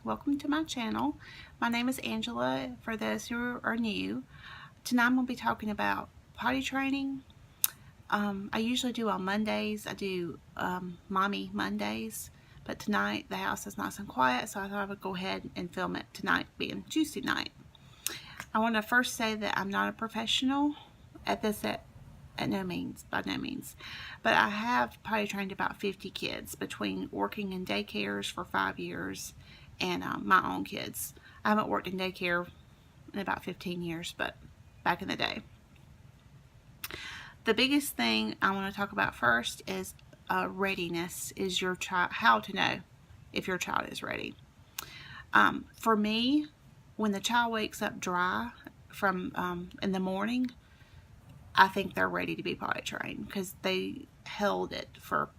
welcome to my channel. My name is Angela for those who are new. Tonight I'm going to be talking about potty training. I usually do on Mondays. I do Mommy Mondays, but tonight the house is nice and quiet, so I thought I would go ahead and film it tonight, being Tuesday night. I want to first say that I'm not a professional at this by no means, but I have potty trained about 50 kids between working in daycares for 5 years and my own kids. I haven't worked in daycare in about 15 years, but back in the day. The biggest thing I want to talk about first is readiness. Is your child, how to know if your child is ready. For me, when the child wakes up dry from in the morning, I think they're ready to be potty trained because they held it for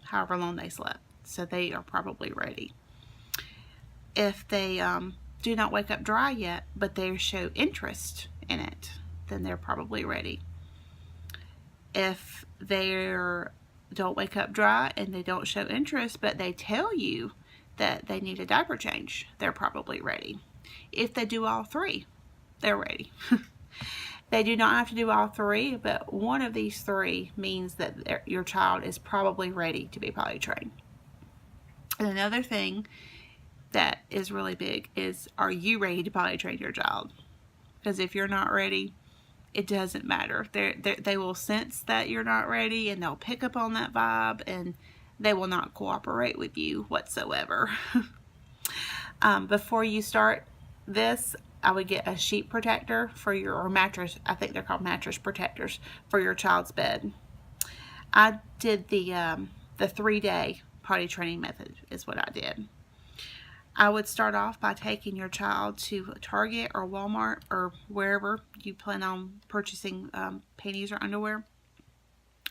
however long they slept. So they are probably ready. If they do not wake up dry yet, but they show interest in it, then they're probably ready. If they don't wake up dry and they don't show interest, but they tell you that they need a diaper change, they're probably ready. If they do all three, they're ready. They do not have to do all three, but one of these three means that your child is probably ready to be potty trained. And another thing that is really big is, are you ready to potty train your child? Because if you're not ready, it doesn't matter. They will sense that you're not ready, and they'll pick up on that vibe, and they will not cooperate with you whatsoever. Before you start this, I would get a sheet protector for or mattress. I think they're called mattress protectors for your child's bed. I did the 3-day potty training method is what I did. I would start off by taking your child to Target or Walmart or wherever you plan on purchasing panties or underwear,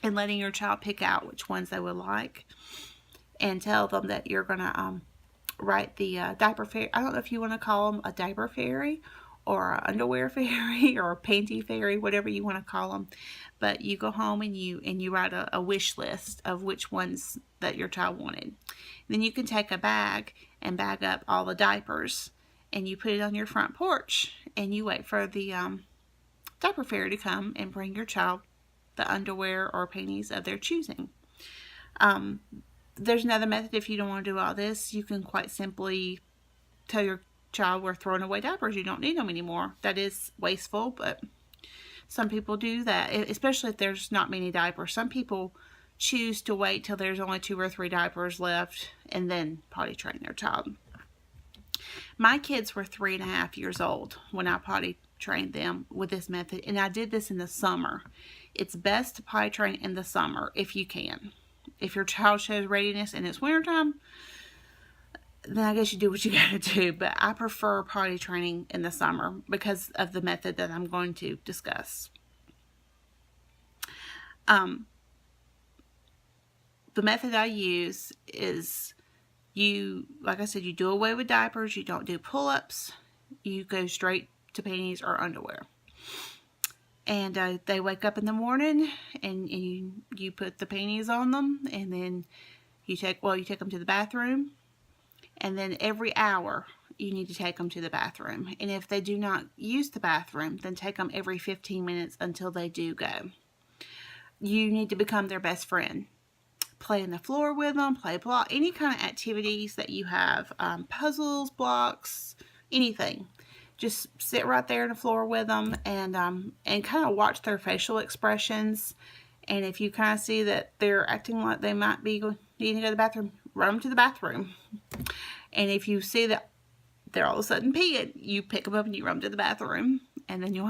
and letting your child pick out which ones they would like, and tell them that you're going to write the diaper fairy. I don't know if you want to call them a diaper fairy or an underwear fairy or a panty fairy, whatever you want to call them. But you go home and you write a wish list of which ones that your child wanted. Then you can take a bag and bag up all the diapers, and you put it on your front porch, and you wait for the diaper fairy to come and bring your child the underwear or panties of their choosing. There's another method. If you don't want to do all this, you can quite simply tell your child, we're throwing away diapers, you don't need them anymore. That is wasteful, but some people do that, especially if there's not many diapers. Some people choose to wait till there's only 2 or 3 diapers left and then potty train their child. My kids were 3.5 years old when I potty trained them with this method, and I did this in the summer. It's best to potty train in the summer if you can. If your child shows readiness and it's wintertime, then I guess you do what you gotta do. But I prefer potty training in the summer because of the method that I'm going to discuss. The method I use is, like I said, you do away with diapers, you don't do pull-ups, you go straight to panties or underwear. And they wake up in the morning, and you put the panties on them, and then you take them to the bathroom, and then every hour you need to take them to the bathroom. And if they do not use the bathroom, then take them every 15 minutes until they do go. You need to become their best friend. Play on the floor with them, play block, any kind of activities that you have, puzzles, blocks, anything. Just sit right there on the floor with them and kind of watch their facial expressions. And if you kind of see that they're acting like they might be needing to go to the bathroom, run them to the bathroom. And if you see that they're all of a sudden peeing, you pick them up and you run them to the bathroom. And then you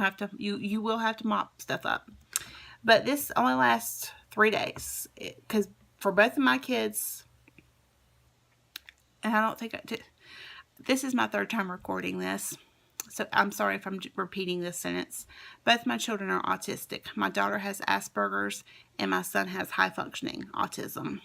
will have to mop stuff up. But this only lasts 3 days, because for both of my kids, and I don't think this is my 3rd time recording this, so I'm sorry if I'm repeating this sentence. Both my children are autistic. My daughter has Asperger's, and my son has high-functioning autism.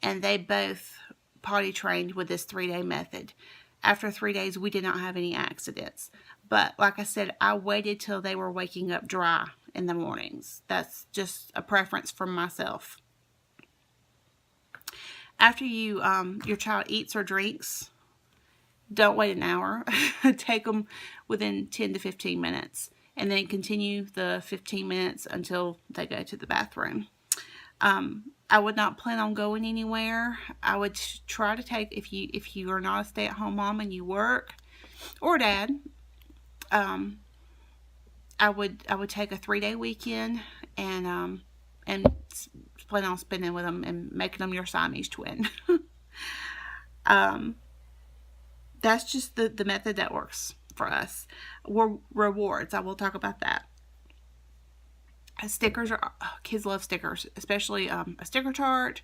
And they both potty trained with this 3-day method. After 3 days, we did not have any accidents. But like I said, I waited till they were waking up dry in the mornings. That's just a preference from myself. After your child eats or drinks, Don't wait an hour. Take them within 10 to 15 minutes, and then continue the 15 minutes until they go to the bathroom. I would not plan on going anywhere. I would try to take, if you are not a stay-at-home mom and you work, or dad, I would take a 3-day weekend and plan on spending with them and making them your Siamese twin. That's just the method that works for us. Rewards, I will talk about that. Stickers are, kids love stickers, especially a sticker chart.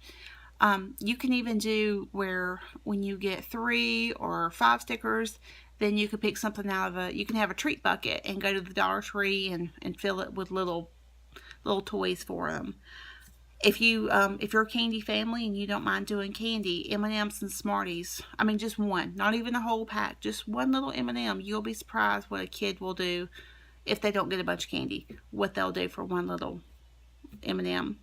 You can even do where when you get 3 or 5 stickers, then you can pick something out of you can have a treat bucket and go to the Dollar Tree and fill it with little toys for them. If you're a candy family and you don't mind doing candy, M&Ms and Smarties, I mean just one, not even a whole pack, just one little M&M, you'll be surprised what a kid will do if they don't get a bunch of candy, what they'll do for one little M&M.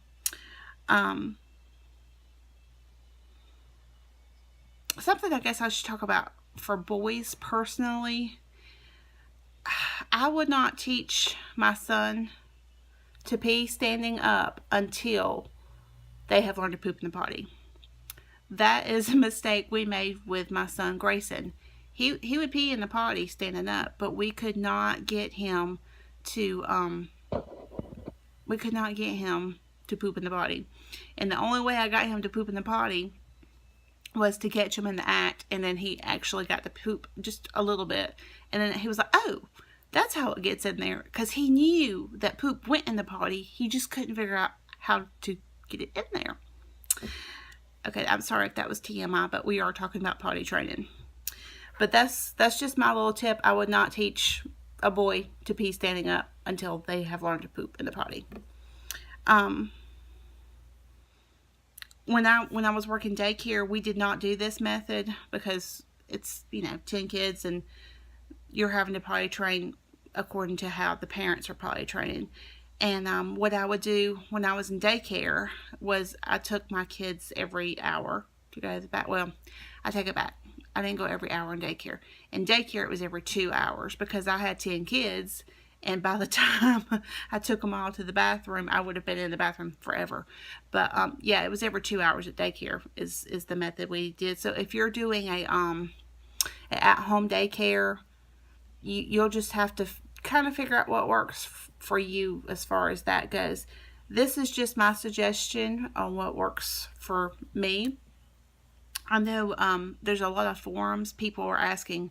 Something I guess I should talk about for boys personally, I would not teach my son to pee standing up until they have learned to poop in the potty. That is a mistake we made with my son Grayson. He would pee in the potty standing up, but we could not get him to poop in the potty. And the only way I got him to poop in the potty was to catch him in the act, and then he actually got to poop just a little bit, and then he was like, oh, that's how it gets in there, because he knew that poop went in the potty. He just couldn't figure out how to get it in there. Okay, I'm sorry if that was TMI, but we are talking about potty training. But that's just my little tip. I would not teach a boy to pee standing up until they have learned to poop in the potty. When I was working daycare, we did not do this method because it's 10 kids and you're having to potty train according to how the parents are potty training. And what I would do when I was in daycare was I took my kids every hour to go to the back. Well, I take it back. I didn't go every hour in daycare. In daycare, it was every 2 hours because I had 10 kids. And by the time I took them all to the bathroom, I would have been in the bathroom forever. But yeah, it was every 2 hours at daycare is the method we did. So if you're doing a at-home daycare, you'll just have to kind of figure out what works for you as far as that goes. This is just my suggestion on what works for me. I know there's a lot of forums. People are asking,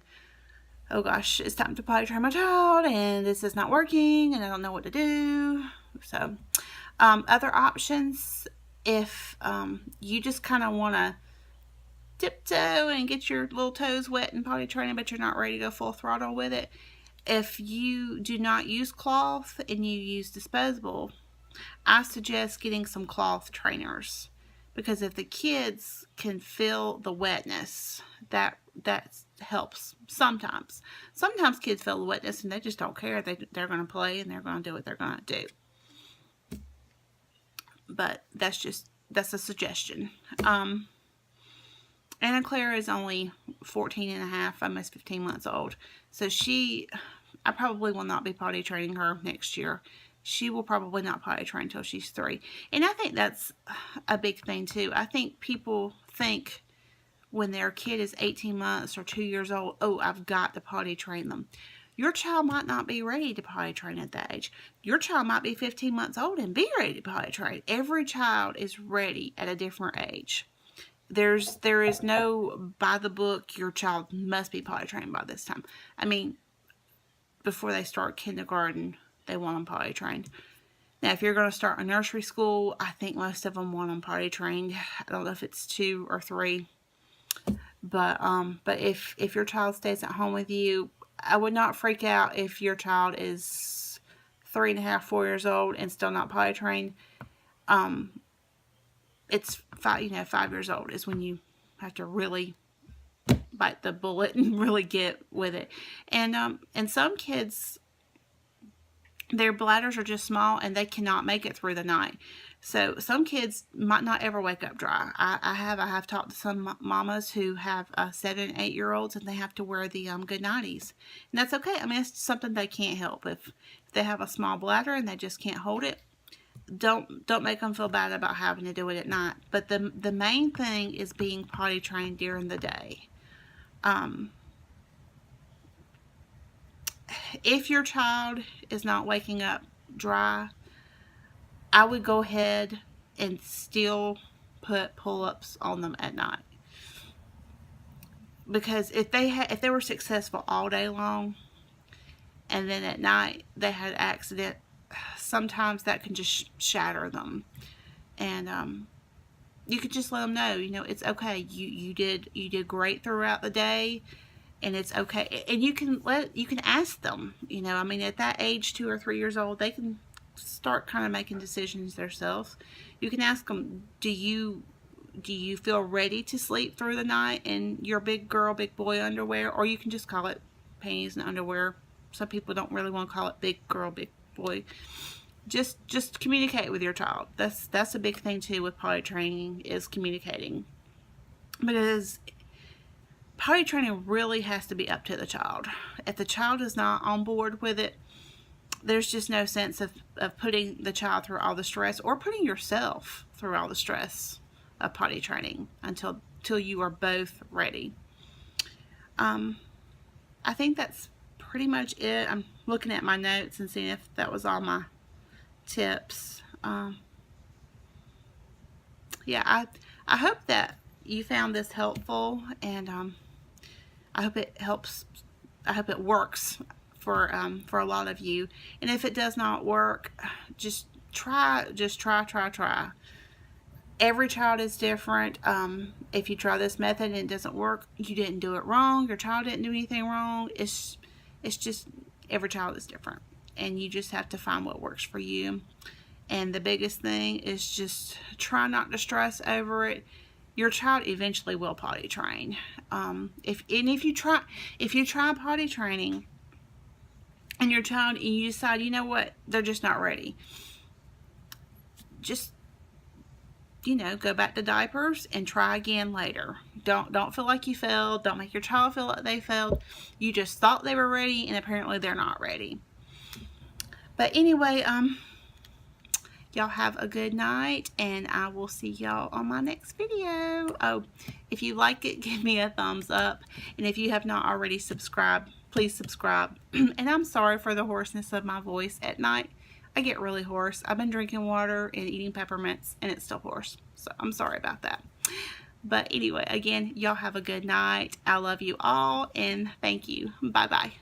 oh gosh, it's time to potty train my child and this is not working and I don't know what to do. So other options, if you just kind of want to tiptoe and get your little toes wet in potty training, but you're not ready to go full throttle with it, if you do not use cloth and you use disposable, I suggest getting some cloth trainers, because if the kids can feel the wetness, that helps sometimes. Sometimes kids feel the wetness and they just don't care. They're going to play and they're going to do what they're going to do. But that's a suggestion. Anna Claire is only 14 and a half, almost 15 months old. So I probably will not be potty training her next year. She will probably not potty train until she's 3. And I think that's a big thing too. I think people think when their kid is 18 months or 2 years old, oh, I've got to potty train them. Your child might not be ready to potty train at that age. Your child might be 15 months old and be ready to potty train. Every child is ready at a different age. There is no by the book, your child must be potty trained by this time. I mean, before they start kindergarten, they want them potty trained. Now, if you're going to start a nursery school, I think most of them want them potty trained. I don't know if it's 2 or 3. But if your child stays at home with you, I would not freak out if your child is 3.5, 4 years old and still not potty trained. It's 5 years old is when you have to really bite the bullet and really get with it. And some kids, their bladders are just small and they cannot make it through the night. So some kids might not ever wake up dry. I have talked to some mamas who have 7, 8-year-olds, and they have to wear the good nighties, and that's okay. I mean, it's something they can't help. If they have a small bladder and they just can't hold it, don't make them feel bad about having to do it at night. But the main thing is being potty trained during the day. If your child is not waking up dry, I would go ahead and still put pull-ups on them at night, because if they were successful all day long and then at night they had an accident, sometimes that can just shatter them. And you could just let them know, it's okay. You did great throughout the day, and it's okay. And you can ask them. I mean, at that age, 2 or 3 years old, they can start kind of making decisions themselves. You can ask them, do you feel ready to sleep through the night in your big girl, big boy underwear? Or you can just call it panties and underwear. Some people don't really want to call it big girl, big boy. Just communicate with your child. That's a big thing too with potty training, is communicating. Because potty training really has to be up to the child. If the child is not on board with it, there's just no sense of putting the child through all the stress, or putting yourself through all the stress of potty training until you are both ready. I think that's pretty much it. I'm looking at my notes and seeing if that was all my tips. Yeah, I hope that you found this helpful, and I hope it helps. I hope it works for a lot of you. And if it does not work, just try. Every child is different. If you try this method and it doesn't work, you didn't do it wrong. Your child didn't do anything wrong. It's just every child is different, and you just have to find what works for you. And the biggest thing is just try not to stress over it. Your child eventually will potty train. If you try potty training and your child, and you decide, you know what, they're just not ready, just go back to diapers and try again later. Don't feel like you failed. Don't make your child feel like they failed. You just thought they were ready, and apparently they're not ready. But anyway, y'all have a good night, and I will see y'all on my next video. Oh, if you like it, give me a thumbs up. And if you have not already subscribed, please subscribe. And I'm sorry for the hoarseness of my voice at night. I get really hoarse. I've been drinking water and eating peppermints, and it's still hoarse. So I'm sorry about that. But anyway, again, y'all have a good night. I love you all, and thank you. Bye-bye.